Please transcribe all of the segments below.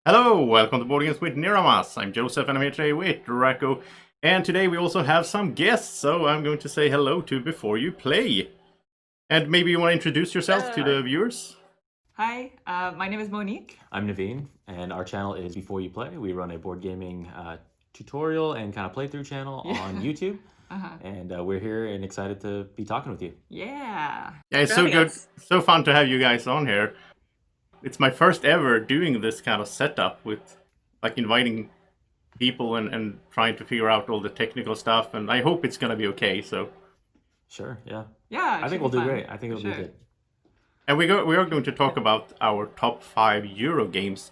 Hello, welcome to Boardgames with Niramas. I'm Joseph and I'm here today with Drako. And today we also have some guests, so I'm going to say hello to before you play. And maybe you want to introduce yourself to the viewers? Hi, my name is Monique. I'm Naveen, and our channel is Before You Play. We run a board gaming tutorial and kind of playthrough channel on YouTube. And we're here and excited to be talking with you. Yeah. Yeah, it's so good, so fun to have you guys on here. It's my first ever doing this kind of setup with like inviting people and trying to figure out all the technical stuff, and I hope it's gonna be okay. So Sure, yeah. Yeah, I think we'll do great. I think it'll be good. And we are going to talk about our top 5 Euro games.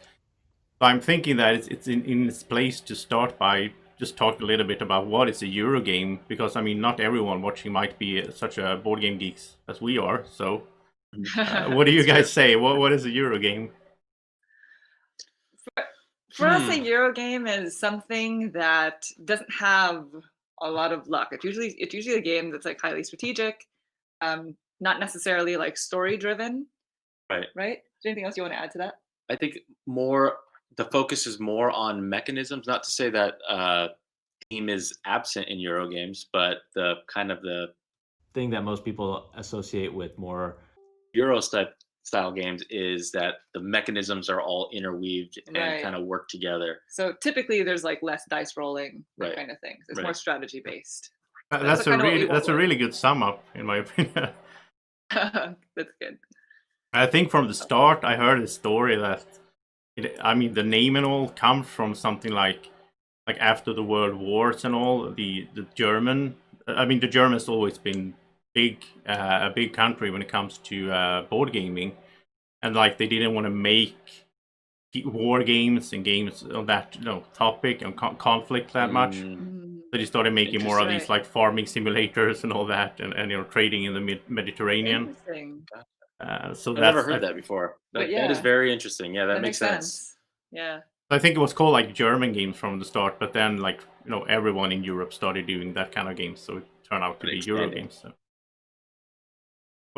So I'm thinking that it's in its place to start by just talking a little bit about what is a Euro game, because I mean not everyone watching might be such a board game geeks as we are. So what do you guys say? What is a Euro game? For us, a Euro game is something that doesn't have a lot of luck. It's usually a game that's like highly strategic, not necessarily like story driven. Right. Right. Is there anything else you want to add to that? I think the focus is more on mechanisms. Not to say that theme is absent in Euro games, but the thing that most people associate with more Euro style games is that the mechanisms are all interweaved and Right. kind of work together. So typically, there's like less dice rolling, that Right. kind of things. It's Right. more strategy based. That's kind of what we that's a want. really good sum up, in my opinion. That's good. I think from the start I heard a story that the name and all comes from something like after the World Wars and all, the German. I mean, the Germans always been a big country when it comes to board gaming, and like they didn't want to make war games and games on that topic and conflict that much. So they started making more of these like farming simulators and all that, and trading in the Mediterranean. Interesting. So I've never heard that before. But That is very interesting. Yeah, that makes sense. Yeah. I think it was called like German games from the start, but then like everyone in Europe started doing that kind of games, so it turned out to be Euro games. So.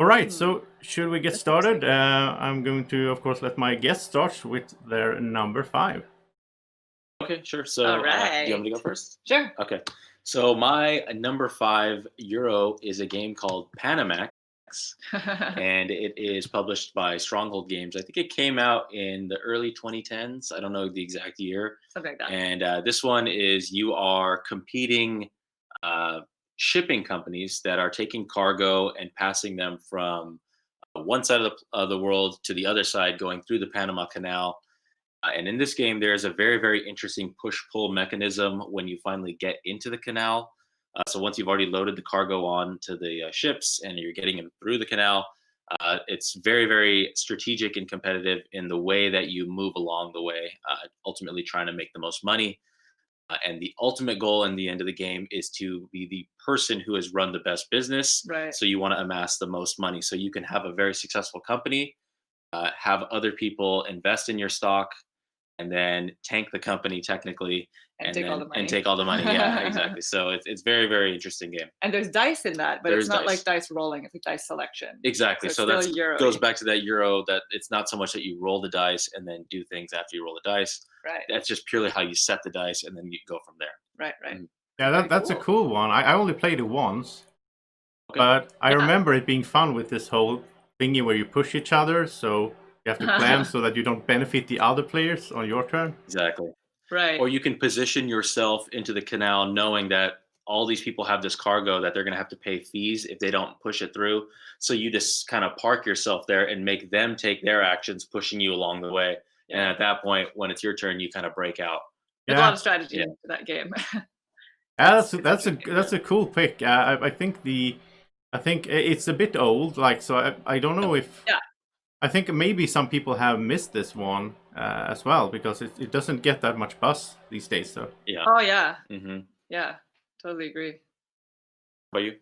All right, so should we get started? I'm going to, of course, let my guests start with their number 5. Okay, sure. So All do right. you want me to go first? Sure. Okay. So my number 5 Euro is a game called Panamax. And it is published by Stronghold Games. I think it came out in the early 2010s. I don't know the exact year. Something like that. And this one is you are competing shipping companies that are taking cargo and passing them from one side of the world to the other side, going through the Panama Canal. And in this game, there's a very, very interesting push-pull mechanism when you finally get into the canal. So once you've already loaded the cargo onto the ships and you're getting them through the canal, it's very, very strategic and competitive in the way that you move along the way, ultimately trying to make the most money. And the ultimate goal in the end of the game is to be the person who has run the best business. Right. So you want to amass the most money. So you can have a very successful company, have other people invest in your stock, and then tank the company technically, and take all the money. And take all the money. Yeah, exactly. So it's very, very interesting game. And there's dice in that, but it's not like dice rolling. It's like dice selection. Exactly. So that goes back to that Euro, that it's not so much that you roll the dice and then do things after you roll the dice. Right. That's just purely how you set the dice and then you go from there. Right, right. Yeah, that's a cool one. I only played it once, but I remember it being fun with this whole thingy where you push each other, so you have to plan so that you don't benefit the other players on your turn. Exactly. Right. Or you can position yourself into the canal knowing that all these people have this cargo that they're going to have to pay fees if they don't push it through. So you just kind of park yourself there and make them take their actions, pushing you along the way. Yeah. And at that point, when it's your turn, you kind of break out. There's a lot of strategy to that game. That's a cool pick. I think it's a bit old. Like, so I don't know if. Yeah. I think maybe some people have missed this one as well, because it doesn't get that much buzz these days. So yeah. Oh yeah. Mm-hmm. Yeah, totally agree. What about you?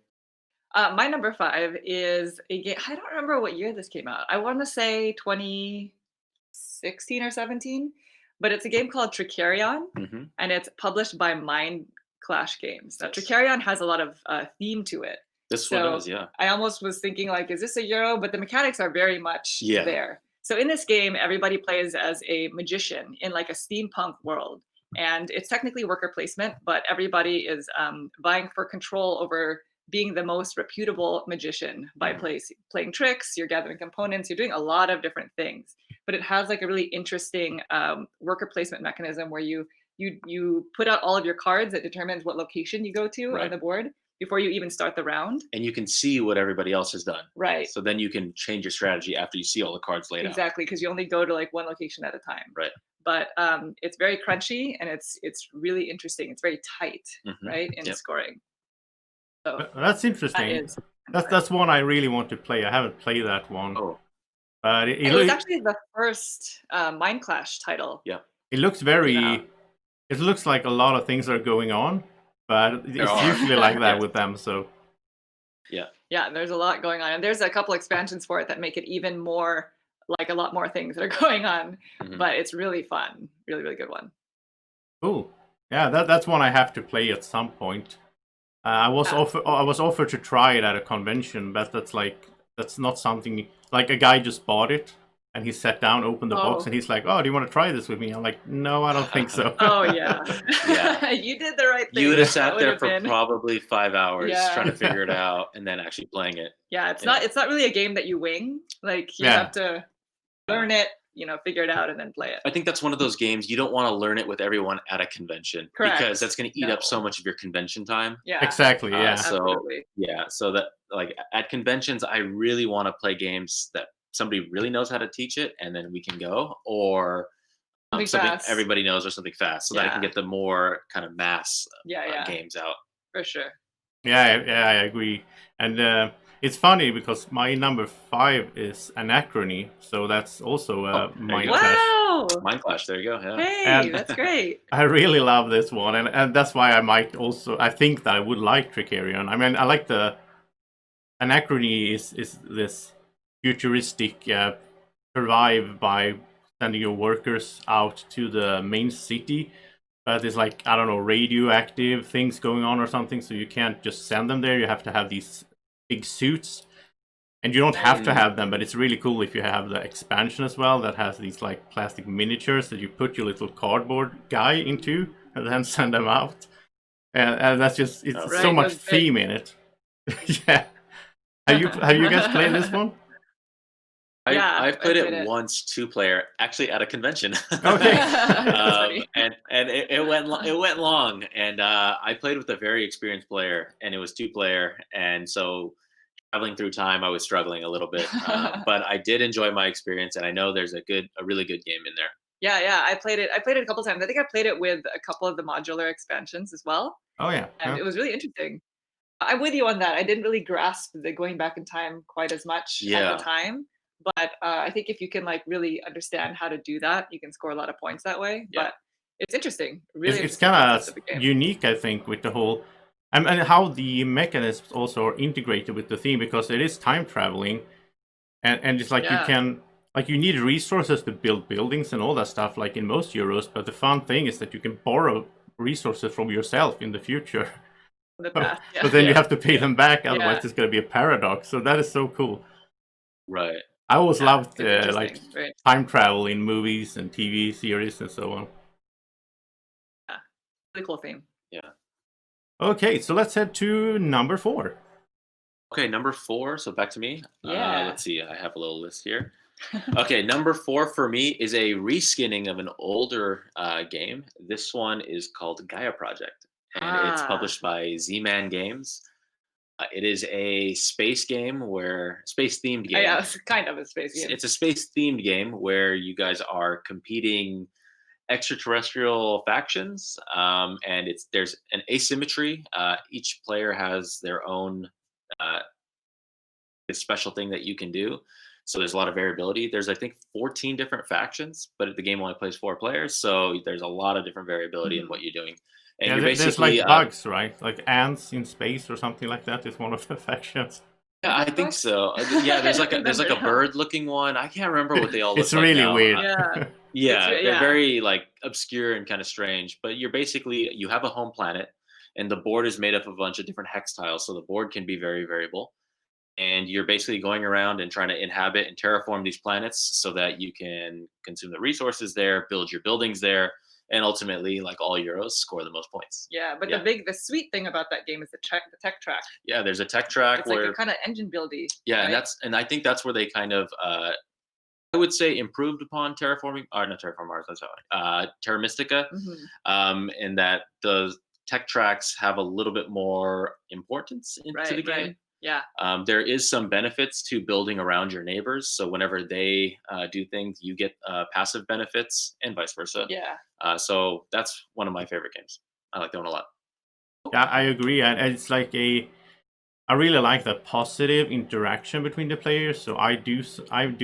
My number 5 is a game. I don't remember what year this came out. I want to say 2016 or 17, but it's a game called Trickerion, and it's published by Mind Clash Games. Now, Trickerion has a lot of theme to it. This one does, yeah. I almost was thinking, like, is this a Euro? But the mechanics are very much there. So in this game, everybody plays as a magician in like a steampunk world. And it's technically worker placement, but everybody is vying for control over being the most reputable magician by playing tricks. You're gathering components. You're doing a lot of different things. But it has like a really interesting worker placement mechanism where you put out all of your cards that determines what location you go to on the board before you even start the round. And you can see what everybody else has done. Right. So then you can change your strategy after you see all the cards laid out. Exactly, because you only go to like one location at a time. Right. But it's very crunchy and it's really interesting. It's very tight, right, in scoring. So that's interesting. That's one I really want to play. I haven't played that one. Oh. But it was actually the first Mind Clash title. Yeah. It looks very. It looks like a lot of things are going on, but it's usually like that with them. So. Yeah, there's a lot going on, and there's a couple expansions for it that make it even more like a lot more things that are going on. But it's really fun, really good one. Cool. Yeah, that's one I have to play at some point. I was offered to try it at a convention, but that's not something like a guy just bought it and he sat down, opened the box, and he's like, "Oh, do you want to try this with me?" I'm like, "No, I don't think so." Oh yeah. You did the right thing. You would have sat there for probably 5 hours trying to figure it out and then actually playing it. Yeah, it's not really a game that you wing. Like you have to learn it, figure it out and then play it. I think that's one of those games you don't want to learn it with everyone at a convention. Correct. Because that's going to eat up so much of your convention time. Yeah. Exactly. Yeah. So that like at conventions, I really want to play games that somebody really knows how to teach it, and then we can go, or something everybody knows, or something fast, so that I can get the more kind of mass games out. For sure. Yeah, I agree. And it's funny because my number 5 is Anachrony, so that's also Mind Clash. Wow! Mind Clash, there you go. Yeah. Hey, that's great. I really love this one, and that's why I think that I would like Trickerion. I mean, I like the Anachrony is this futuristic survive by sending your workers out to the main city, but there's like, I don't know, radioactive things going on or something, so you can't just send them there. You have to have these big suits, and you don't have to have them, but it's really cool if you have the expansion as well that has these like plastic miniatures that you put your little cardboard guy into and then send them out, and that's just so much theme in it. Yeah. Have you guys played this one? I've played it once, 2-player, actually at a convention. Okay. And it went long, and I played with a very experienced player, and it was 2-player, and so traveling through time, I was struggling a little bit, but I did enjoy my experience, and I know there's a really good game in there. Yeah, I played it a couple times. I think I played it with a couple of the modular expansions as well. Oh yeah, and it was really interesting. I'm with you on that. I didn't really grasp the going back in time quite as much at the time. But I think if you can like really understand how to do that, you can score a lot of points that way. Yeah. But it's interesting. Really, it's kind of unique, I think, with the whole and how the mechanisms also are integrated with the theme, because it is time traveling, and it's like you need resources to build buildings and all that stuff, like in most Euros. But the fun thing is that you can borrow resources from yourself in the future. But then you have to pay them back, otherwise it's going to be a paradox. So that is so cool. Right. I always loved like time travel in movies and TV series and so on. Yeah, really cool theme. Yeah. Okay, so let's head to number 4. Okay, number 4. So back to me. Yeah. Let's see. I have a little list here. Okay, number 4 for me is a reskinning of an older game. This one is called Gaia Project, and it's published by Z-Man Games. It is a space game space-themed game. Yeah, it's kind of a space game. It's a space-themed game where you guys are competing extraterrestrial factions, and there's an asymmetry. Each player has their own special thing that you can do. So there's a lot of variability. There's, I think, 14 different factions, but the game only plays 4 players, so there's a lot of different variability in what you're doing. And you're there's like bugs, right? Like ants in space or something like that is one of the factions. Yeah, I think so. Yeah, there's like a bird-looking one. I can't remember what they all look like. It's really weird. They're very like obscure and kind of strange. But you have a home planet, and the board is made up of a bunch of different hex tiles, so the board can be very variable. and you're basically going around and trying to inhabit and terraform these planets so that you can consume the resources there, build your buildings there, and ultimately, like all Euros, score the most points. Yeah, but Yeah. the sweet thing about that game is the tech track. Yeah, there's a tech track It's where like a kind of engine buildy. yeah, right? and I think that's where they kind of I would say improved upon Terraforming, or not Terraforming Mars, that's Terra Mystica, in that the tech tracks have a little bit more importance into the game. Right. Yeah. There is some benefits to building around your neighbors, so whenever they do things, you get passive benefits, and vice versa. Yeah. So that's one of my favorite games. I like that one a lot. Yeah, I agree. And it's like I really like that positive interaction between the players. So I do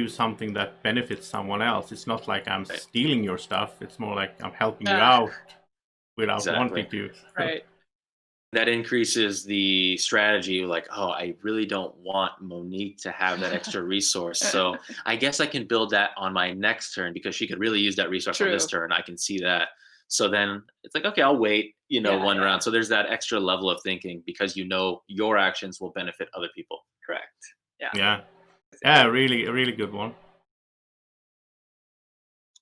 something that benefits someone else. It's not like I'm stealing your stuff. It's more like I'm helping you out without wanting to. Right. That increases the strategy. Like, oh, I really don't want Monique to have that extra resource, so I guess I can build that on my next turn because she could really use that resource on this turn. I can see that. So then it's like, okay, I'll wait, one round. So there's that extra level of thinking because your actions will benefit other people. Correct. Yeah. Yeah. Yeah, a really good one.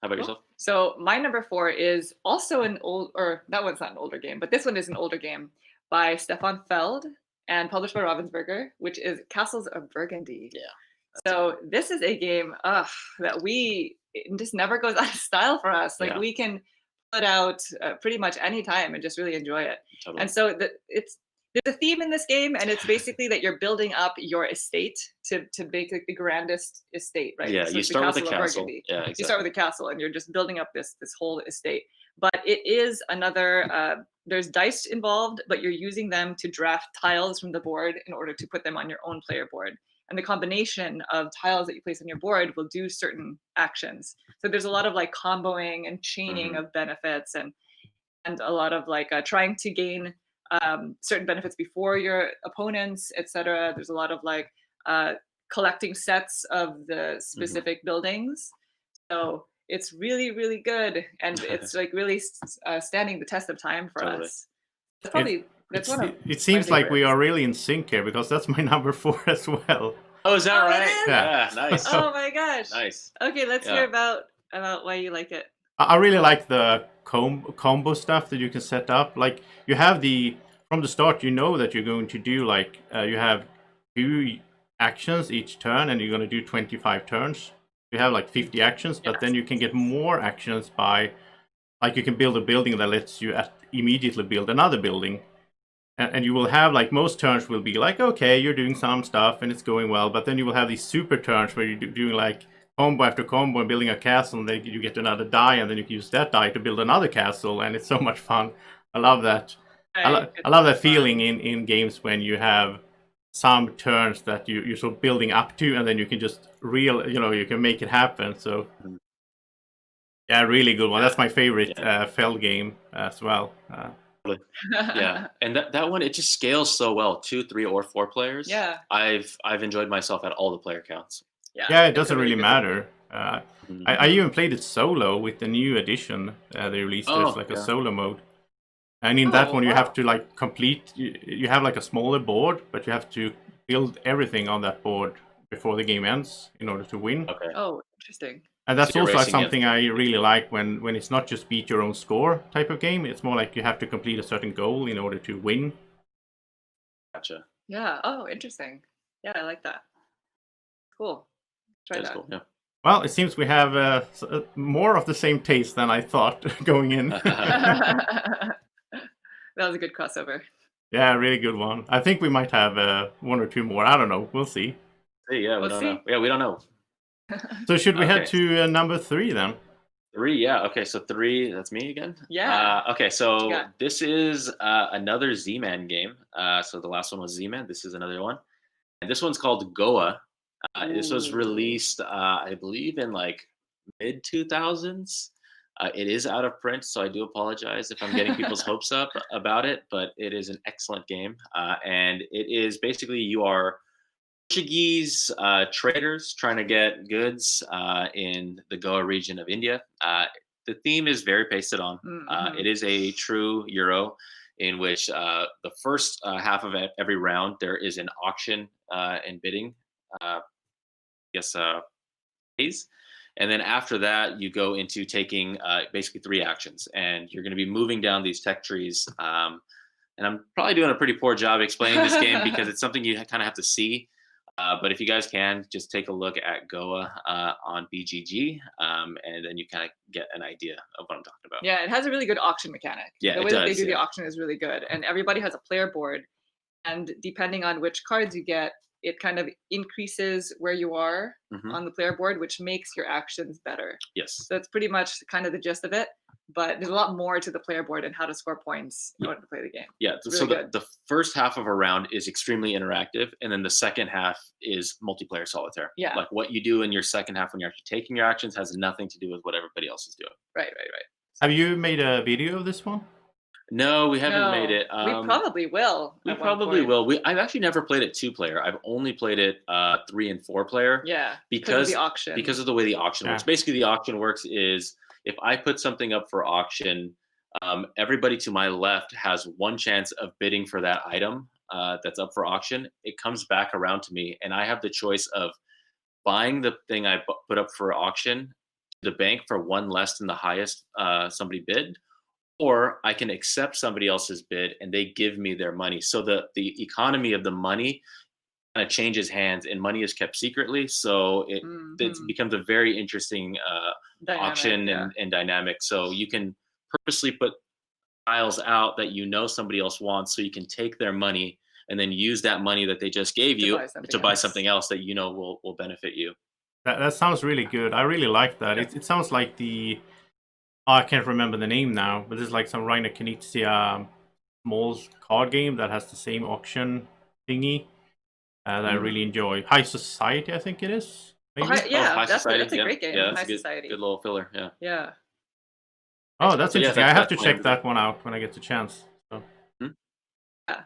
How about yourself? So my number 4 is also that one's not an older game, but this one is an older game by Stefan Feld and published by Ravensburger, which is Castles of Burgundy. Yeah. So this is a game that it just never goes out of style for us. Like we can put out pretty much any time and just really enjoy it. Totally. And so there's a theme in this game, and it's basically that you're building up your estate to make like the grandest estate, right? Yeah, so you start with a castle. Yeah, exactly. You start with a castle, and you're just building up this whole estate. But it is another. There's dice involved, but you're using them to draft tiles from the board in order to put them on your own player board. And the combination of tiles that you place on your board will do certain actions. So there's a lot of like comboing and chaining of benefits, and a lot of like trying to gain certain benefits before your opponents, etc. There's a lot of like collecting sets of the specific buildings. So it's really, really good, and it's like really standing the test of time for us. It's probably it seems like we are really in sync here because that's my number 4 as well. Oh, is that right? Yeah, nice. Oh my gosh. Nice. Okay, let's hear about why you like it. I really like the combo stuff that you can set up. Like you have from the start, you know that you're going to do like you have 2 actions each turn, and you're going to do 25 turns. You have like 50 actions, but then you can get more actions by, like you can build a building that lets you immediately build another building. And you will have like most turns will be like, okay, you're doing some stuff and it's going well, but then you will have these super turns where you're doing like combo after combo and building a castle, and then you get another die, and then you can use that die to build another castle, and it's so much fun. I love that. I love that feeling in games when you have some turns that you're sort of building up to, and then you can just you can make it happen. So yeah, really good one. That's my favorite Feld game as well. Yeah, and that one, it just scales so well, 2, 3, or 4 players. Yeah, I've enjoyed myself at all the player counts. Yeah, it doesn't really matter. I even played it solo with the new edition they released. There's like a solo mode, and in that one you have to like complete. You have like a smaller board, but you have to build everything on that board before the game ends in order to win. Okay. Oh, interesting. And that's also something I really like when it's not just beat your own score type of game. It's more like you have to complete a certain goal in order to win. Gotcha. Yeah. Oh, interesting. Yeah, I like that. Cool. Try that. Cool. Yeah. Well, it seems we have more of the same taste than I thought going in. That was a good crossover. Yeah, really good one. I think we might have 1 or 2 more. I don't know. We'll see. Yeah, we don't know. Yeah, we don't know. So should we head to number 3 then? 3, yeah. Okay, so 3, that's me again? Yeah. Okay, so this is another Z-Man game. So the last one was Z-Man. This is another one. And this one's called Goa. This was released, I believe, in like mid-2000s. It is out of print, so I do apologize if I'm getting people's hopes up about it, but it is an excellent game. And it is basically you are Portuguese traders trying to get goods in the Goa region of India. The theme is very pasted on. It is a true Euro. in which the first half of every round there is an auction and bidding, phase. And then after that, you go into taking basically 3 actions, and you're going to be moving down these tech trees. And I'm probably doing a pretty poor job explaining this game because it's something you kind of have to see. But if you guys can, just take a look at Goa on BGG, and then you kind of get an idea of what I'm talking about. Yeah, it has a really good auction mechanic. Yeah, the way it that they does, do the yeah. auction is really good, and everybody has a player board, and depending on which cards you get, it kind of increases where you are on the player board, which makes your actions better. Yes. So that's pretty much kind of the gist of it. But there's a lot more to the player board and how to score points in order to play the game. Yeah. It's So really the first half of a round is extremely interactive, and then the second half is multiplayer solitaire. Yeah. Like what you do in your second half when you're actually taking your actions has nothing to do with what everybody else is doing. Right. Have you made a video of this one? No, we haven't made it. We probably will. We probably will. I've actually never played it 2-player. I've only played it 3 and 4-player. Yeah. Because of the auction. Because of the way the auction works. Basically, the auction works is if I put something up for auction, everybody to my left has 1 chance of bidding for that item that's up for auction. It comes back around to me, and I have the choice of buying the thing I put up for auction to the bank for 1 less than the highest somebody bid, or I can accept somebody else's bid and they give me their money. So the economy of the money kind of changes hands, and money is kept secretly. So it becomes a very interesting auction and dynamic. So you can purposely put tiles out that somebody else wants, so you can take their money and then use that money that they just gave you to buy something else that will benefit you. That sounds really good. I really like that. It sounds like I can't remember the name now, but it's like some Rainer Knizia small card game that has the same auction thingy that I really enjoy. High Society, I think it is. Maybe? That's a great game. Yeah, High that's Society. Good little filler. Yeah. Yeah. Oh, that's interesting. I have to check that one out when I get the chance. So. Yeah.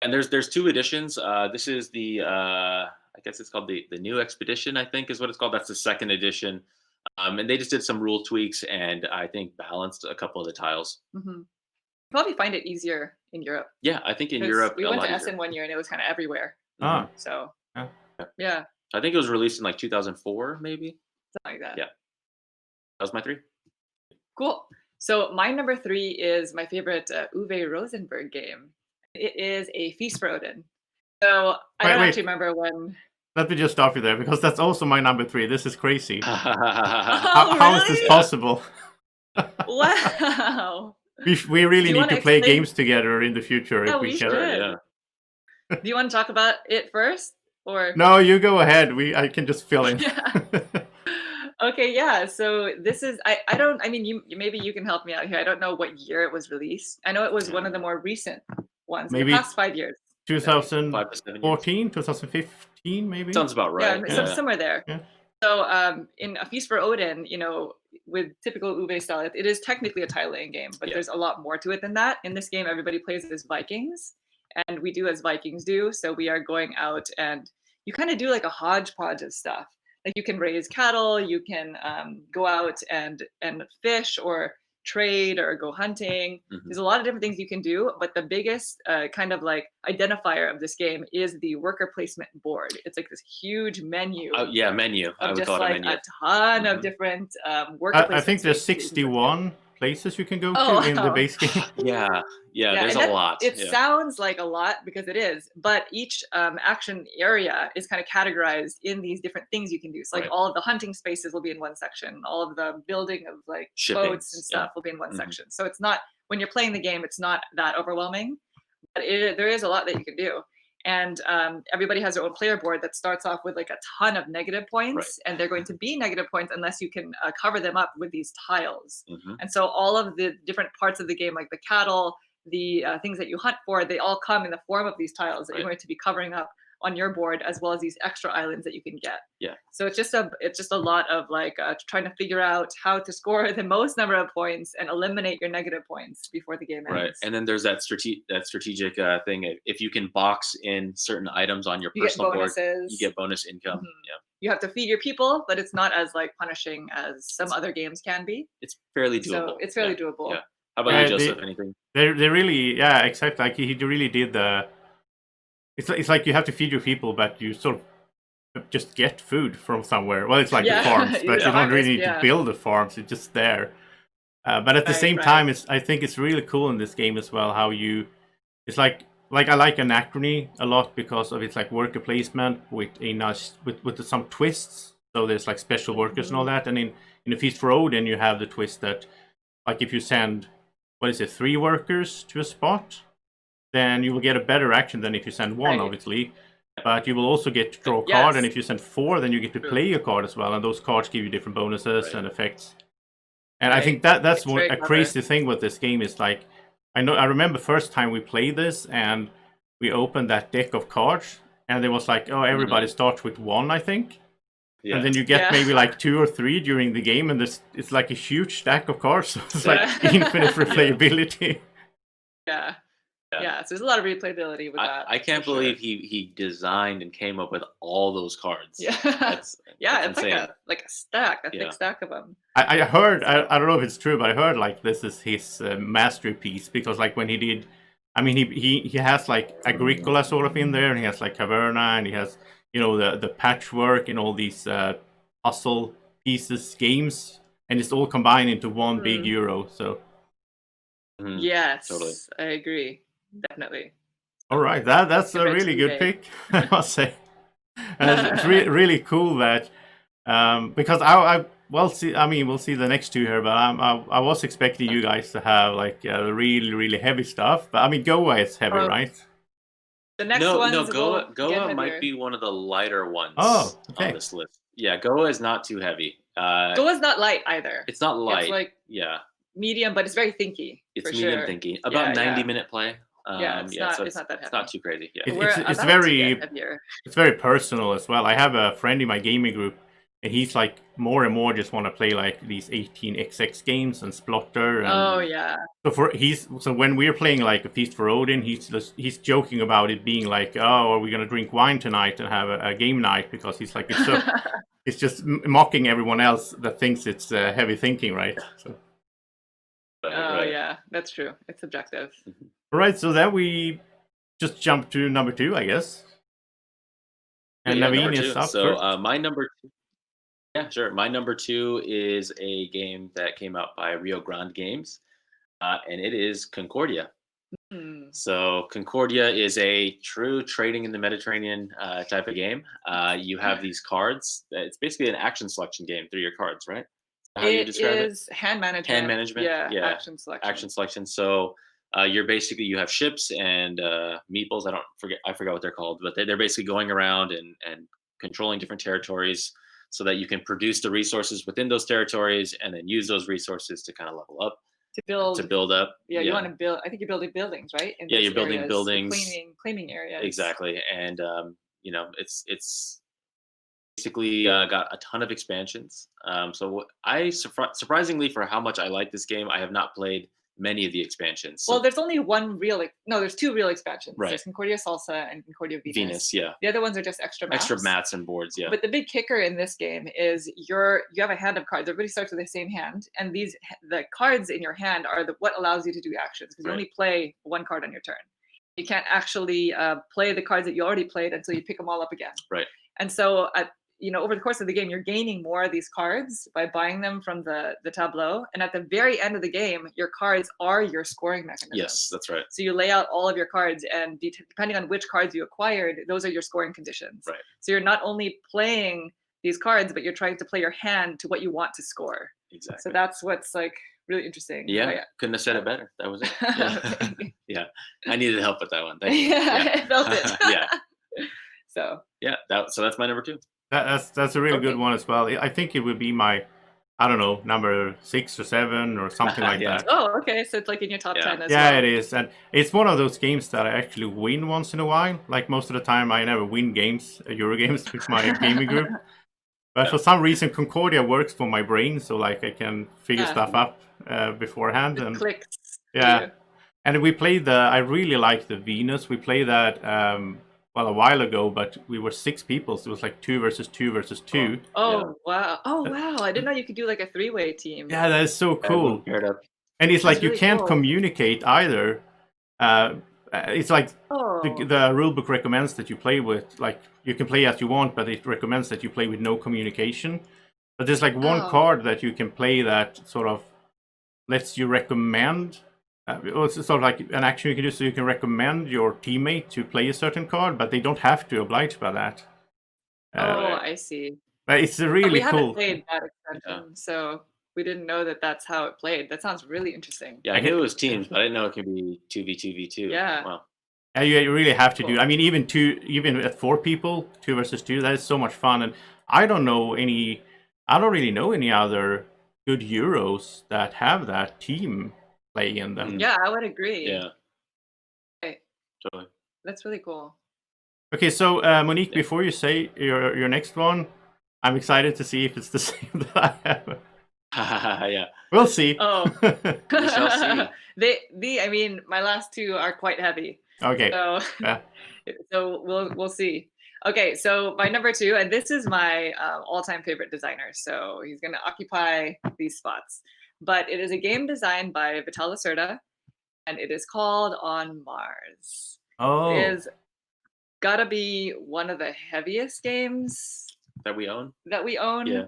And there's 2 editions. This is the I guess it's called the New Expedition, I think is what it's called. That's the 2nd edition. And they just did some rule tweaks and I think balanced a couple of the tiles. You probably find it easier in Europe. Yeah, I think in Europe. We went to Essen one year and it was kind of everywhere. So, yeah. I think it was released in like 2004, maybe. Something like that. Yeah. That was my 3. Cool. So my number 3 is my favorite Uwe Rosenberg game. It is a Feast for Odin. So I don't actually remember when. Let me just stop you there, because that's also my number 3. This is crazy. How is this possible? Wow. We really need to play games together in the future. Yeah, if we can. Yeah. Do you want to talk about it first? Or no, you go ahead. I can just fill in. Okay, yeah. So this is maybe you can help me out here. I don't know what year it was released. I know it was one of the more recent ones. Maybe the past 5 years. 2014, 2015, maybe. Sounds about right. Yeah, somewhere there. Yeah. So in A Feast for Odin, with typical Uwe style, it is technically a tile laying game, but there's a lot more to it than that. In this game, everybody plays as Vikings, and we do as Vikings do. So we are going out and you kind of do like a hodgepodge of stuff. Like you can raise cattle, you can go out and fish or trade or go hunting. There's a lot of different things you can do, but the biggest kind of like identifier of this game is the worker placement board. It's like this huge menu. Menu. I would call it a menu. A ton of different worker placement. I think there's 61 places you can go to in the base game. Yeah, there's a lot. It sounds like a lot because it is, but each action area is kind of categorized in these different things you can do. So like all of the hunting spaces will be in one section. All of the building of like boats and stuff will be in one section. So it's not, when you're playing the game, it's not that overwhelming, but there is a lot that you can do. And everybody has their own player board that starts off with like a ton of negative points, and they're going to be negative points unless you can cover them up with these tiles. And so all of the different parts of the game, like the cattle, the things that you hunt for, they all come in the form of these tiles that you're going to be covering up on your board, as well as these extra islands that you can get. Yeah. So it's just a lot of like trying to figure out how to score the most number of points and eliminate your negative points before the game ends. Right. And then there's that strategic thing. If you can box in certain items on your personal board, you get bonus income. Yeah. You have to feed your people, but it's not as like punishing as some other games can be. It's fairly doable. So it's fairly doable. Yeah. How about you, Joseph? Anything? They really, yeah, exactly. Like he really did the. It's like you have to feed your people, but you sort of just get food from somewhere. Well, it's like the farms, but you don't really need to build the farms. It's just there. But at the same time, I think it's really cool in this game as well how it's like I like Anachrony a lot because of its like worker placement with a nice with some twists. So there's like special workers and all that. And in the Feast for Odin, you have the twist that like if you send 3 workers to a spot, then you will get a better action than if you send 1, obviously. But you will also get to draw a card, and if you send 4, then you get to play a card as well, and those cards give you different bonuses and effects. And I think that's a crazy thing with this game is like, I remember first time we played this, and we opened that deck of cards, and it was like, oh, everybody starts with 1, I think. Yeah. And then you get maybe like 2 or 3 during the game, and it's like a huge stack of cards. So it's like infinite replayability. Yeah. So there's a lot of replayability with that. I can't believe he designed and came up with all those cards. Yeah, that's it's insane. like a stack, a thick stack of them. I heard, I don't know if it's true, but I heard like this is his masterpiece because like when he did, I mean he has like Agricola sort of in there, and he has like Caverna, and he has the patchwork and all these puzzle pieces games, and it's all combined into one big Euro. So yes, totally. I agree. Definitely. All right, that's a really good pick, I must say. And it's really cool that because we'll see the next 2 here, but I was expecting you guys to have like really heavy stuff. But I mean, Goa is heavy, right? The next one, Goa might be one of the lighter ones on this list. Yeah, Goa is not too heavy. Goa's not light either. It's not light. It's like medium, but it's very thinky. It's medium thinky. About 90-minute play. It's not that heavy. It's not too crazy. Yeah, it's very personal as well. I have a friend in my gaming group, and he's like more and more just want to play like these 18xx games and Splotter. And so when we're playing like a Feast for Odin, he's joking about it being like, oh, are we gonna drink wine tonight and have a game night? Because he's like, it's just mocking everyone else that thinks it's heavy thinking, right? So. Yeah, that's true. It's subjective. All right, so then we just jump to number 2, I guess. And Naveen is up first. My number 2. Yeah, sure. My number 2 is a game that came out by Rio Grande Games, and it is Concordia. So Concordia is a true trading in the Mediterranean type of game. You have these cards. It's basically an action selection game through your cards, right? How you describe it? Hand management. Hand management. Yeah. Action selection. Action selection. So you have ships and meeples. I forgot what they're called, but they're basically going around and controlling different territories so that you can produce the resources within those territories and then use those resources to kind of level up. To build up. Yeah, you want to build. I think you're building buildings, right? You're building buildings. Claiming areas. Exactly, and it's basically got a ton of expansions. So I surprisingly for how much I like this game, I have not played many of the expansions. Well, there's only there's 2 real expansions. Right. There's Concordia Salsa and Concordia Venus. Yeah. The other ones are just extra mats. Extra mats and boards, yeah. But the big kicker in this game is you have a hand of cards. Everybody starts with the same hand, and the cards in your hand are what allows you to do actions, because you only play 1 card on your turn. You can't actually play the cards that you already played until you pick them all up again. Right. And so over the course of the game, you're gaining more of these cards by buying them from the tableau. And at the very end of the game, your cards are your scoring mechanism. Yes, that's right. So you lay out all of your cards, and depending on which cards you acquired, those are your scoring conditions. Right. So you're not only playing these cards, but you're trying to play your hand to what you want to score. Exactly. So that's what's like really interesting. Yeah, couldn't have said it better. That was it. Yeah. Yeah. I needed help with that one. Thank you. I felt it. Yeah. So. Yeah, so that's my number 2. That's a really good one as well. I think it would be my, I don't know, number 6 or 7 or something like that. Oh, okay. So it's like in your top 10 as well. Yeah, it is. And it's one of those games that I actually win once in a while. Like most of the time, I never win Euro games with my gaming group. But for some reason, Concordia works for my brain. So like I can figure stuff up beforehand. It clicks. Yeah. And we played I really like the Venus. We played that a while ago, but we were 6 people, so it was like 2 versus 2 versus 2. Wow! I didn't know you could do like a 3-way team. Yeah, that is so cool. And it's like That's you really can't cool. communicate either. It's like Oh. the rulebook recommends that you play with, like, you can play as you want, but it recommends that you play with no communication. But there's like one Oh. card that you can play that sort of lets you recommend. It's sort of like an action you can do, so you can recommend your teammate to play a certain card, but they don't have to oblige by that. I see. But it's We really haven't cool. played that extension, so we didn't know that that's how it played. That sounds really interesting. Yeah, I knew it was teams, but I didn't know it could be 2v2v2. Yeah. Wow. Yeah, you really have to Cool. do. I mean, even at 4 people, 2 versus 2, that is so much fun. And I don't really know any other good Euros that have that team play in them. Yeah, I would agree. Yeah. Okay. Totally. That's really cool. Okay, so Monique, before you say your next one, I'm excited to see if it's the same that I have. Yeah. We'll see. Oh. We shall see. I mean, my last 2 are quite heavy. Okay. So, so we'll see. Okay, so my number 2, and this is my all-time favorite designer. So he's going to occupy these spots. But it is a game designed by Vital Lacerda, and it is called On Mars. Oh. It is gotta be one of the heaviest games that we own. Yeah.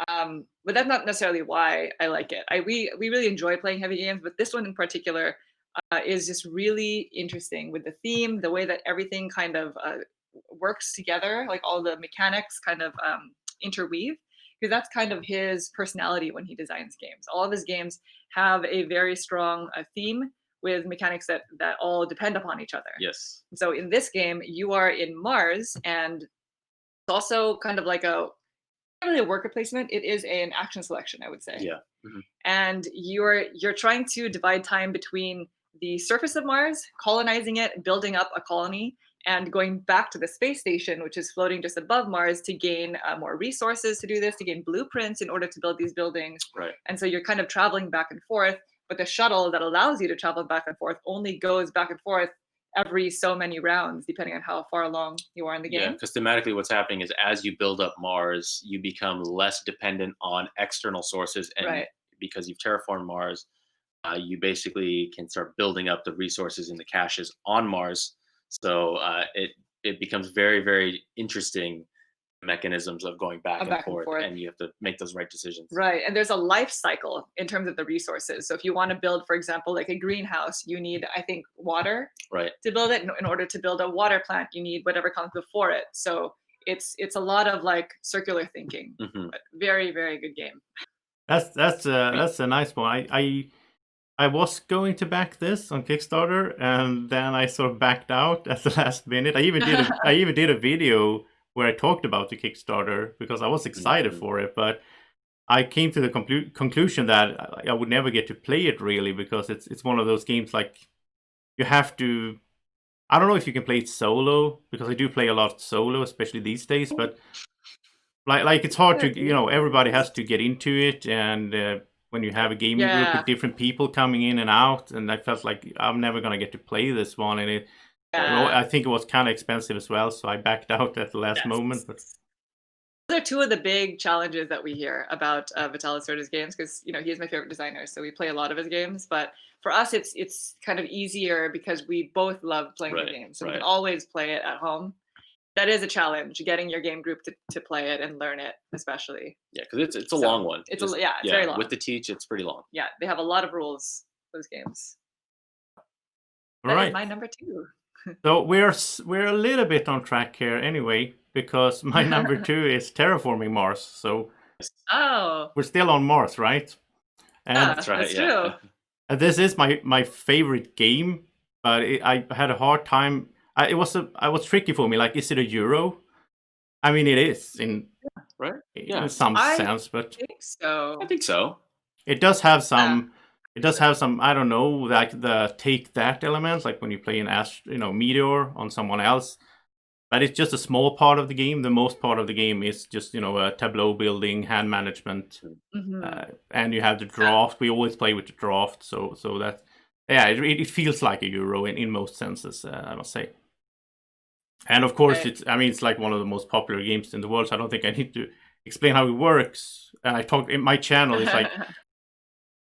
But that's not necessarily why I like it. We really enjoy playing heavy games, but this one in particular is just really interesting with the theme, the way that everything kind of works together, like all the mechanics kind of interweave, because that's kind of his personality when he designs games. All of his games have a very strong theme with mechanics that all depend upon each other. Yes. So in this game, you are in Mars, and it's also kind of like not really a worker placement. It is an action selection, I would say. Yeah. Mm-hmm. And you're trying to divide time between the surface of Mars, colonizing it, building up a colony, and going back to the space station, which is floating just above Mars, to gain more resources to do this, to gain blueprints in order to build these buildings. Right. And so you're kind of traveling back and forth, but the shuttle that allows you to travel back and forth only goes back and forth every so many rounds, depending on how far along you are in the game. Yeah, because thematically what's happening is as you build up Mars, you become less dependent on external sources. And because you've terraformed Mars, you basically can start building up the resources and the caches on Mars. So it becomes very, very interesting mechanisms of going back and forth, and you have to make those right decisions. Right. And there's a life cycle in terms of the resources. So if you want to build, for example, like a greenhouse, you need, I think, water to build it. In order to build a water plant, you need whatever comes before it. So it's a lot of like circular thinking. Mm-hmm. But very, very good game. That's a nice one. I was going to back this on Kickstarter, and then I sort of backed out at the last minute. I even did a video where I talked about the Kickstarter because I was excited for it, but I came to the conclusion that I would never get to play it really, because it's one of those games like you have to. I don't know if you can play it solo, because I do play a lot solo, especially these days. But like it's hard to, everybody has to get into it, and when you have a gaming group with different people coming in and out, and I felt like I'm never gonna get to play this one, and I think it was kind of expensive as well, so I backed out at the last moment. But those are 2 of the big challenges that we hear about Vital Lacerda's games, because he is my favorite designer, so we play a lot of his games. But for us, it's kind of easier because we both love playing the games, so we can always play it at home. That is a challenge, getting your game group to play it and learn it, especially. Yeah, because it's a long one. It's very long. With the teach, it's pretty long. Yeah, they have a lot of rules, those games. That is my number 2. So we're a little bit on track here anyway, because my number 2 is Terraforming Mars. So we're still on Mars, right? And that's right. That's true. This is my favorite game, but I had a hard time. It was tricky for me. Like, is it a Euro? I mean, it is in some sense, but I think so. It does have some. It does have some. I don't know, like the take that elements, like when you play an meteor on someone else. But it's just a small part of the game. The most part of the game is just a tableau building, hand management, and you have the draft. We always play with the draft, so that it feels like a Euro in most senses, I must say. And of course, it's like one of the most popular games in the world. So I don't think I need to explain how it works. And I talked in my channel. It's like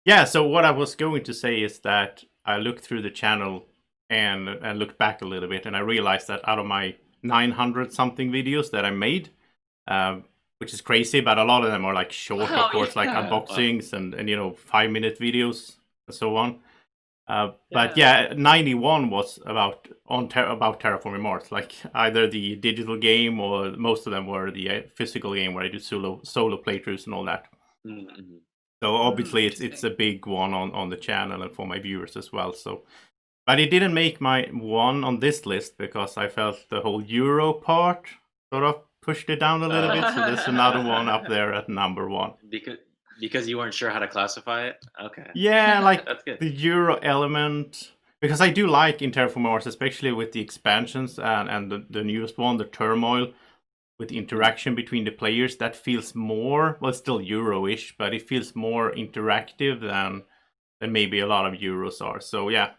Yeah, so what I was going to say is that I looked through the channel and looked back a little bit, and I realized that out of my 900 something videos that I made, which is crazy, but a lot of them are like short, of course, like unboxings and 5-minute videos and so on. But yeah, 91 was about Terraforming Mars, like either the digital game or most of them were the physical game where I do solo playthroughs and all that. Mm-hmm. So obviously it's a big one on the channel and for my viewers as well. So, but it didn't make my one on this list because I felt the whole Euro part sort of pushed it down a little bit. So there's another one up there at number 1. Because you weren't sure how to classify it? Okay. Yeah, like That's good. the Euro element. Because I do like in Terraforming Mars, especially with the expansions and the newest one, the Turmoil, with the interaction between the players, that feels more, well, still Euro-ish, but it feels more interactive than maybe a lot of Euros are. So yeah,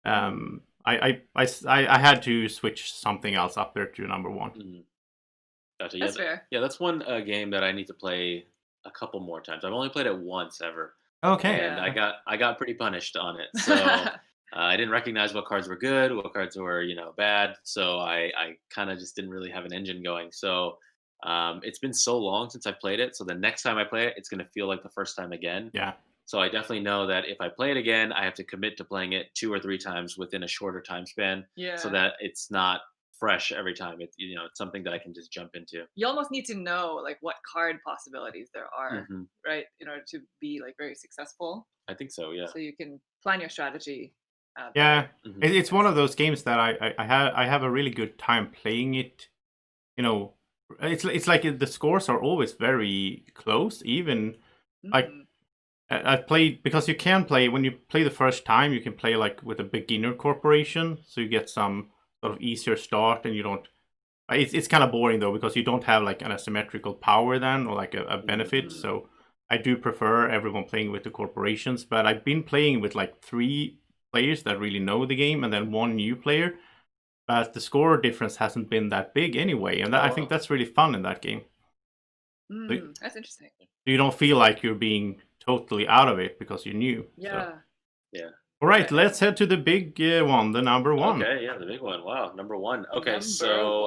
I had to switch something else up there to number 1. Mm-hmm. Gotcha. That's fair. Yeah, that's one game that I need to play a couple more times. I've only played it once ever. Okay. And I got pretty punished on it. So I didn't recognize what cards were good, what cards were, bad. So I kind of just didn't really have an engine going. So it's been so long since I played it. So the next time I play it, it's going to feel like the first time again. Yeah. So I definitely know that if I play it again, I have to commit to playing it 2 or 3 times within a shorter time span. Yeah. So that it's not fresh every time. It's it's something that I can just jump into. You almost need to know like what card possibilities there are, Mhm. right, in order to be like very successful. I think so. Yeah. So you can plan your strategy. Yeah, Mhm. it's one of those games that I have a really good time playing it. It's like the scores are always very close. Even like Mhm. I played, because you can play when you play the first time, you can play like with a beginner corporation, so you get some sort of easier start, and you don't. It's kind of boring though because you don't have like an asymmetrical power then or like a benefit. Mhm. So I do prefer everyone playing with the corporations, but I've been playing with like 3 players that really know the game and then 1 new player. But the score difference hasn't been that big anyway, and I think that's really fun in that game. That's interesting. You don't feel like you're being totally out of it because you're new. Yeah. So. Yeah. All right, let's head to the big one, the number 1. Okay, yeah, the big one. Wow, number 1. Okay, Number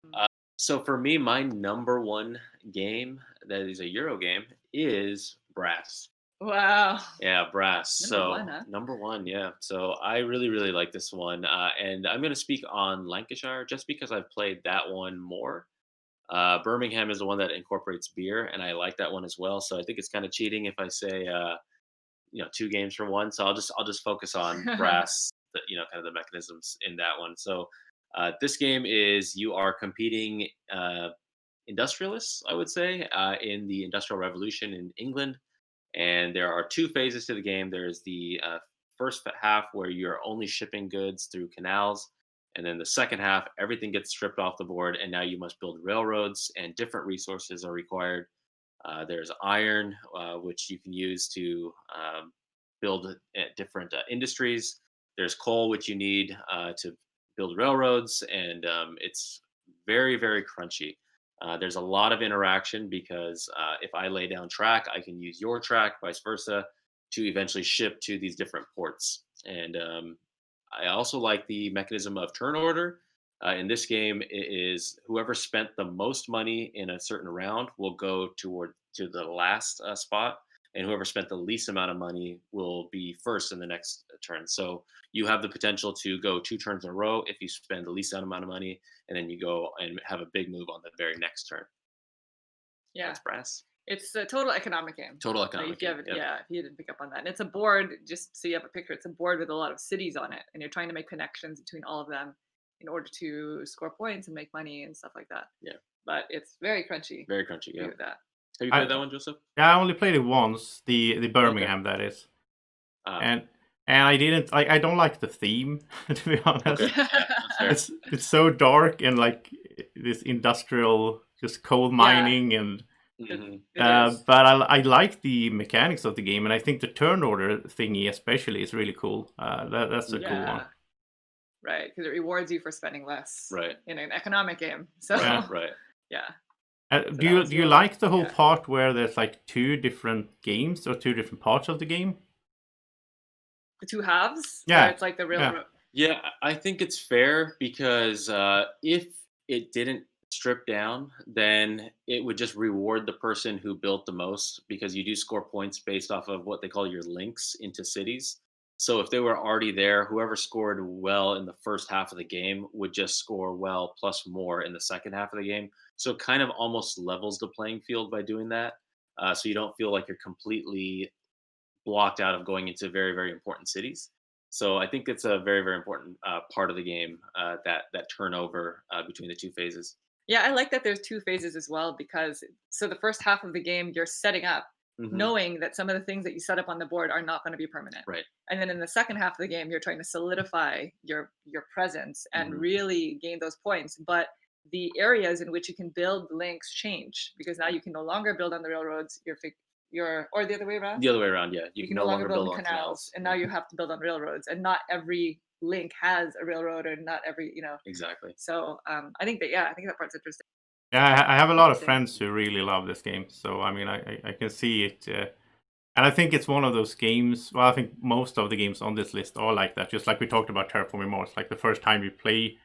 1. So for me, my number 1 game that is a Euro game is Brass. Wow. Yeah, Brass. Number 1, huh? Number 1, yeah. So I really, really like this one, and I'm going to speak on Lancashire just because I've played that one more. Birmingham is the one that incorporates beer, and I like that one as well. So I think it's kind of cheating if I say 2 games for 1. So I'll just focus on Brass, kind of the mechanisms in that one. So this game is you are competing industrialists, I would say, in the Industrial Revolution in England. And there are 2 phases to the game. There's the first half where you're only shipping goods through canals. And then the second half, everything gets stripped off the board. And now you must build railroads, and different resources are required. There's iron, which you can use to build different industries. There's coal, which you need to build railroads. And it's very, very crunchy. There's a lot of interaction because if I lay down track, I can use your track, vice versa, to eventually ship to these different ports. And I also like the mechanism of turn order. In this game, it is whoever spent the most money in a certain round will go to the last spot, and whoever spent the least amount of money will be first in the next turn. So you have the potential to go 2 turns in a row if you spend the least amount of money, and then you go and have a big move on the very next turn. Yeah. That's Brass. It's a total economic game. Total economic game. Yeah, if you didn't pick up on that. And it's a board, just so you have a picture, it's a board with a lot of cities on it, and you're trying to make connections between all of them in order to score points and make money and stuff like that. Yeah. But it's very crunchy. Very crunchy, yeah. With that. Have you played that one, Joseph? Yeah, I only played it once, the Birmingham, that is. And I didn't, I don't like the theme, to be honest. Okay. Yeah, it's so dark and like this industrial, just coal mining and... but I like the mechanics of the game, and I think the turn order thingy especially is really cool. That's a cool one. Right, because it rewards you for spending less. Right. In an economic game. So right. Yeah. Do you like the whole part where there's like 2 different games or 2 different parts of the game? two halves. Yeah. Where it's like the railroad. Yeah, I think it's fair because if it didn't strip down, then it would just reward the person who built the most because you do score points based off of what they call your links into cities. So if they were already there, whoever scored well in the first half of the game would just score well plus more in the second half of the game. So it kind of almost levels the playing field by doing that. So you don't feel like you're completely blocked out of going into very, very important cities. So I think it's a very, very important part of the game, that turnover between the two phases. Yeah, I like that there's two phases as well because so the first half of the game you're setting up, knowing that some of the things that you set up on the board are not going to be permanent. Right. And then in the second half of the game, you're trying to solidify your presence and really gain those points. But the areas in which you can build links change because now you can no longer build on the railroads. Or the other way around. The other way around, yeah. You can no longer build on canals, and now you have to build on railroads, and not every link has a railroad, or not every, Exactly. So I think that part's interesting. Yeah, I have a lot of friends who really love this game, so I mean, I can see it, and I think it's one of those games. Well, I think most of the games on this list are like that. Just like we talked about Terraforming Mars, like the first time you play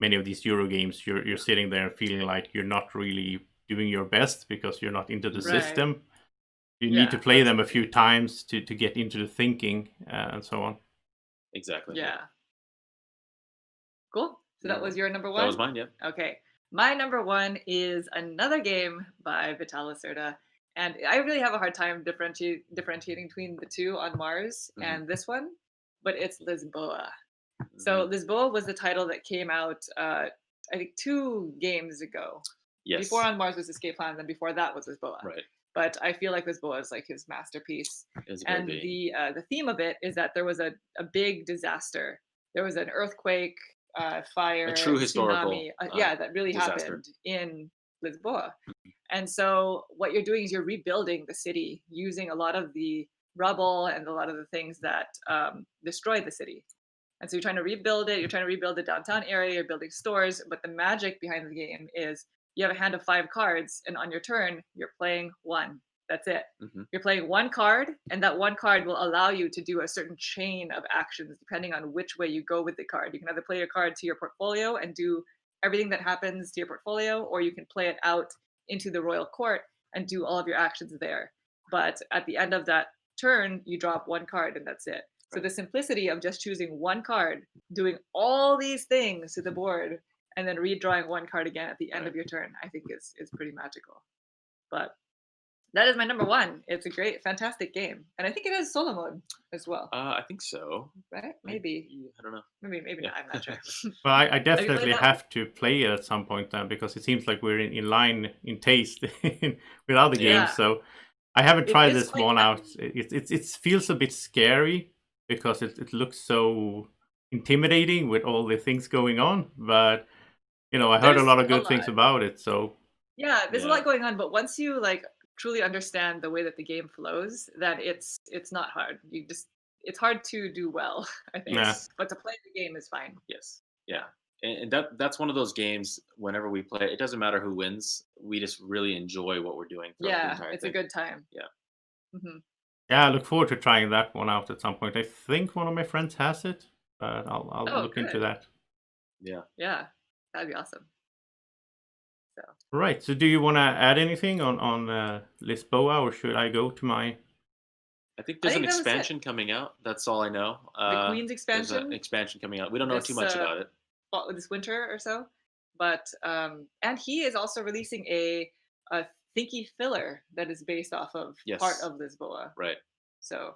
many of these Euro games, you're sitting there and feeling like you're not really doing your best because you're not into the system. You need to play them a few times to get into the thinking and so on. Exactly. Yeah. Cool. So that was your number one? That was mine, yeah. Okay. My number one is another game by Vital Lacerda. And I really have a hard time differentiating between the two on Mars and this one, but it's Lisboa. So Lisboa was the title that came out, I think, 2 games ago. Yes. Before on Mars was Escape Plan, then before that was Lisboa. Right. But I feel like Lisboa is like his masterpiece. And the theme of it is that there was a big disaster. There was an earthquake, fire, a true historical tsunami, that really disaster. happened in Lisboa. And so what you're doing is you're rebuilding the city using a lot of the rubble and a lot of the things that destroyed the city. And so you're trying to rebuild it. You're trying to rebuild the downtown area. You're building stores. But the magic behind the game is you have a hand of 5 cards, and on your turn, you're playing 1. That's it. You're playing 1 card, and that 1 card will allow you to do a certain chain of actions depending on which way you go with the card. You can either play your card to your portfolio and do everything that happens to your portfolio, or you can play it out into the royal court and do all of your actions there. But at the end of that turn, you drop 1 card, and that's it. So the simplicity of just choosing 1 card, doing all these things to the board, and then redrawing 1 card again at the end of your turn, I think is pretty magical. But that is my number one. It's a great, fantastic game, and I think it has solo mode as well. I think so. Right? Maybe. I don't know. Maybe not. I'm not sure. Well, I definitely have to play it at some point then, because it seems like we're in line in taste with other games. So I haven't tried this one out. It feels a bit scary because it looks so intimidating with all the things going on, but I heard a lot of good things about it. So there's a lot going on, but once you truly understand the way that the game flows, that it's not hard. It's hard to do well, I think. But to play the game is fine. Yes. Yeah. And that's one of those games, whenever we play, it doesn't matter who wins. We just really enjoy what we're doing. It's a good time. Yeah. Yeah, I look forward to trying that one out at some point. I think one of my friends has it, but I'll look into that. Yeah. Yeah, that'd be awesome. So. Right. So, do you want to add anything on Lisboa, or should I go to my? I think there's an expansion coming out. That's all I know. The Queen's expansion. There's an expansion coming out. We don't know too much about it. This winter or so, but and he is also releasing a thinky filler that is based off of part of Lisboa. Right. So,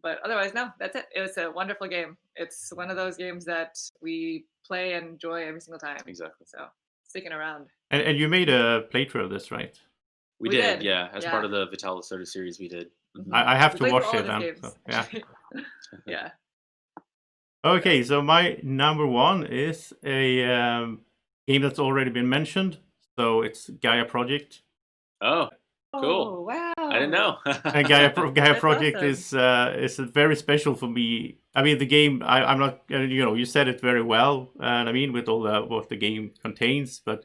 but otherwise, no, that's it. It was a wonderful game. It's one of those games that we play and enjoy every single time. Exactly. So, sticking around. And you made a playthrough of this, right? We did, yeah. As part of the Vital Lacerda series, we did. I have to watch it then. So, yeah. Yeah. Okay, so my number one is a game that's already been mentioned. So it's Gaia Project. Oh, cool! Oh, wow! I didn't know. And Gaia Project is very special for me. I mean, the game. I'm not. You said it very well. I mean, with all what the game contains. But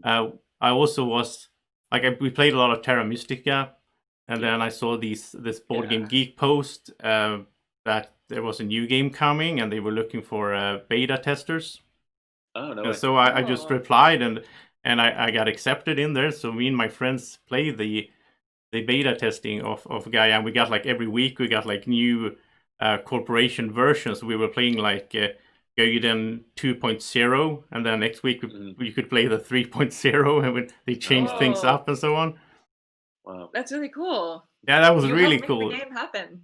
I also was we played a lot of Terra Mystica, and then I saw this Board Game Geek post that there was a new game coming and they were looking for beta testers. Oh, no way. So I just replied and I got accepted in there. So me and my friends played the beta testing of Gaia, and we got like every week we got like new corporation versions. We were playing like Odin 2.0, and then next week you could play the 3.0, and when they changed things up and so on. Wow, that's really cool. Yeah, that was You really helped cool. make the game happen.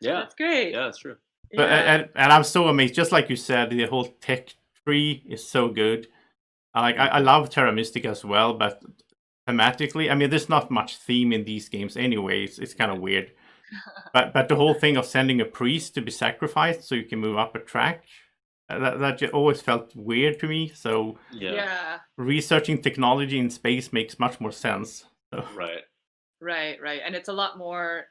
yeah, That's great. yeah, that's true. But and I'm so amazed. Just like you said, the whole tech tree is so good. I love Terra Mystica as well, but thematically, I mean, there's not much theme in these games anyway. It's kind of weird. But the whole thing of sending a priest to be sacrificed so you can move up a track, that just always felt weird to me. So yeah, researching technology in space makes much more sense. So. Right. And it's a lot more,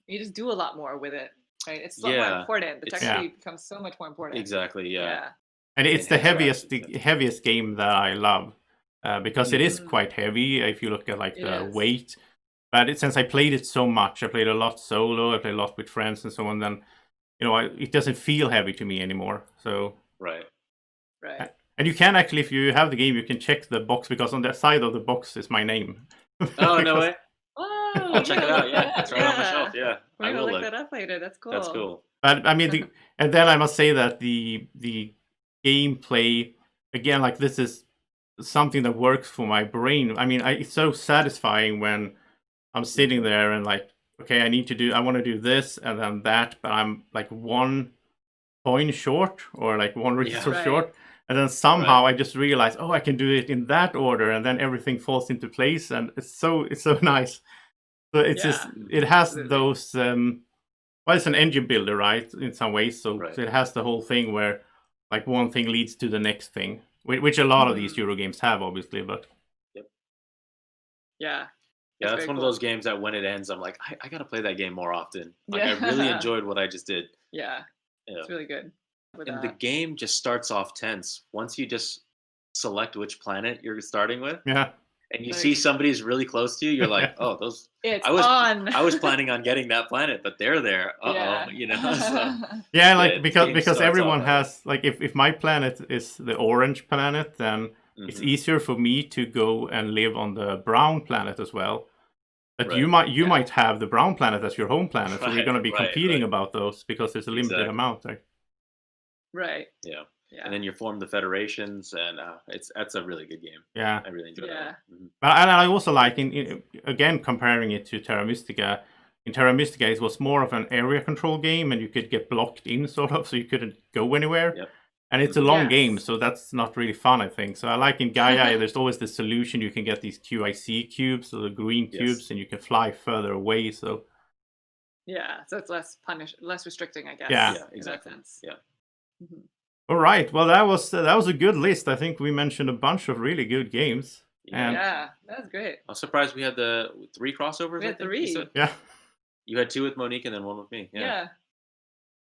you just do a lot more with it, right? It's a lot more important. The tech tree becomes so much more important. Exactly, yeah. And it's the heaviest game that I love. Because it is quite heavy if you look at like the weight. But since I played it so much, I played a lot solo, I played a lot with friends and so on, then, it doesn't feel heavy to me anymore. So Right. And you can actually, if you have the game, you can check the box, because on the side of the box is my name. Oh, no way. Oh, I'll check it out. Yeah, it's right on the shelf. Yeah, we're gonna look that up later. That's cool. That's cool. But I mean, and then I must say that the gameplay, again, like this is something that works for my brain. I mean, it's so satisfying when I'm sitting there and like, okay, I want to do this and then that, but I'm like 1 point short or like 1 resource short. And then somehow I just realize, I can do it in that order, and then everything falls into place, and it's so nice. So it's just, it has those, it's an engine builder, right, in some ways. So it has the whole thing where like one thing leads to the next thing, which a lot of these Euro games have, obviously, but. Yeah, that's one of those games that when it ends, I'm like, I gotta play that game more often. Like I really enjoyed what I just did. Yeah, it's really good. And the game just starts off tense once you just select which planet you're starting with. Yeah. And you see somebody's really close to you, you're like, oh, those. It's on. I was planning on getting that planet, but they're there. So. Yeah, like because everyone has, like, if my planet is the orange planet, then it's easier for me to go and live on the brown planet as well. But you might have the brown planet as your home planet, so you're going to be competing about those because there's a limited amount, right? Right. Yeah. And then you form the federations, and that's a really good game. Yeah, I really enjoyed that. But I also like, again, comparing it to Terra Mystica. In Terra Mystica, it was more of an area control game, and you could get blocked in, sort of, so you couldn't go anywhere. Yep. And it's a long game, so that's not really fun, I think. So I like in Gaia, there's always the solution. You can get these QIC cubes, so the green cubes, and you can fly further away. So so it's less restricting, I guess. Yeah, exactly. In that sense. Yeah. Mm-hmm. All right. Well, that was a good list. I think we mentioned a bunch of really good games. Yeah, that was great. I was surprised we had the 3 crossovers. We had 3. Yeah. You had 2 with Monique and then 1 with me. Yeah.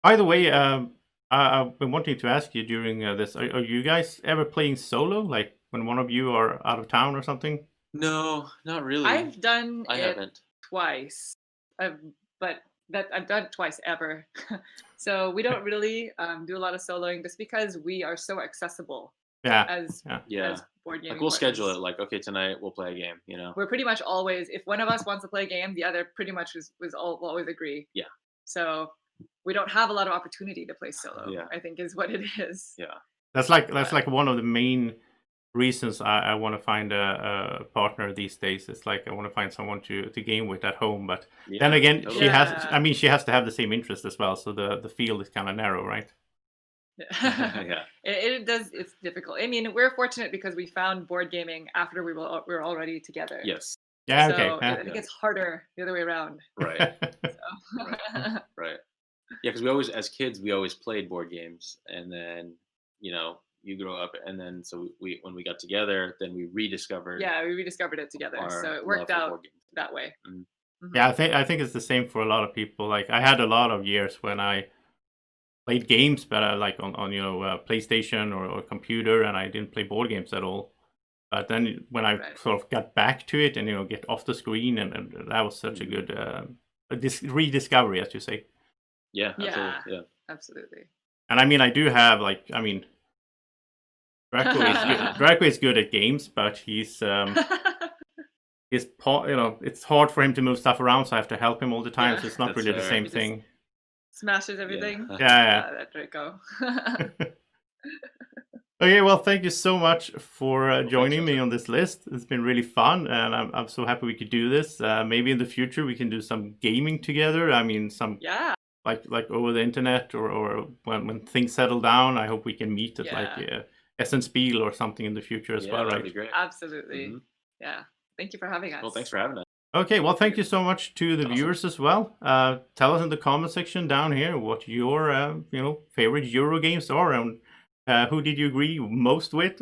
By the way, I've been wanting to ask you during this. Are you guys ever playing solo? Like when one of you are out of town or something? No, not really. I've done I haven't. Twice, but I've done it twice ever. So we don't really do a lot of soloing just because we are so accessible. As board gaming. Like we'll schedule it. Like, okay, tonight we'll play a game. We're pretty much always, if one of us wants to play a game, the other pretty much will always agree. Yeah. So we don't have a lot of opportunity to play solo. I think is what it is. Yeah. That's like one of the main reasons I want to find a partner these days. It's like I want to find someone to game with at home, but then again, she has to have the same interest as well, so the field is kind of narrow, right? It's difficult. I mean, we're fortunate because we found board gaming after we were already together. Yes. Yeah. So Okay. I think it's harder the other way around. Right. Right. Yeah, because we always, as kids, we always played board games, and then you grow up, and then so when we got together, then we rediscovered. Yeah, we rediscovered it together, so it worked out that way. Mm-hmm. Yeah, I think it's the same for a lot of people. Like I had a lot of years when I played games, but like on PlayStation or computer, and I didn't play board games at all. But then when I sort of got back to it and get off the screen, and that was such a good rediscovery, as you say. Yeah, Yeah. absolutely. Yeah. Absolutely. And I mean, I do have Draco is good. Draco is good at games, but he's it's hard for him to move stuff around, so I have to help him all the time. Yeah. So it's not That's really the fair. same He just thing. smashes everything. Yeah. That Draco. Okay, well, thank you so much for joining thanks, me on this list. It's been really fun, and I'm so happy we could do this. Maybe in the future we can do some gaming together. I mean, some Yeah. like over the internet, or when things settle down. I hope we can meet at Essen Spiel or something in the future as well, that'd right? be great. Absolutely. Yeah. Thank you for having us. Well, thanks for having us. Okay, well, thank you so much to the Awesome. viewers as well. Tell us in the comment section down here what your favorite Euro games are, and who did you agree most with,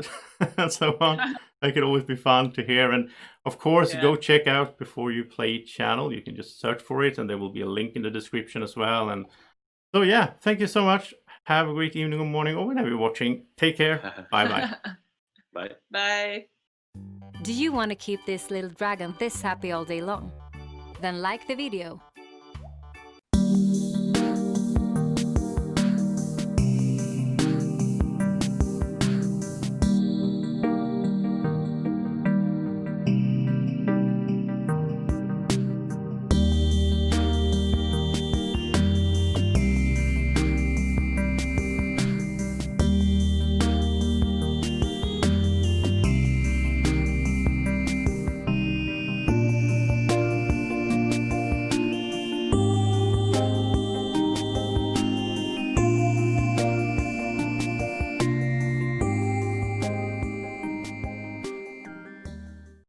and so on. That could always be fun to hear. And of course, go check out Before You Play channel. You can just search for it, and there will be a link in the description as well. And so, yeah, thank you so much. Have a great evening or morning, or whenever you're watching. Take care. Bye-bye. Bye. Bye. Do you want to keep this little dragon this happy all day long? Then like the video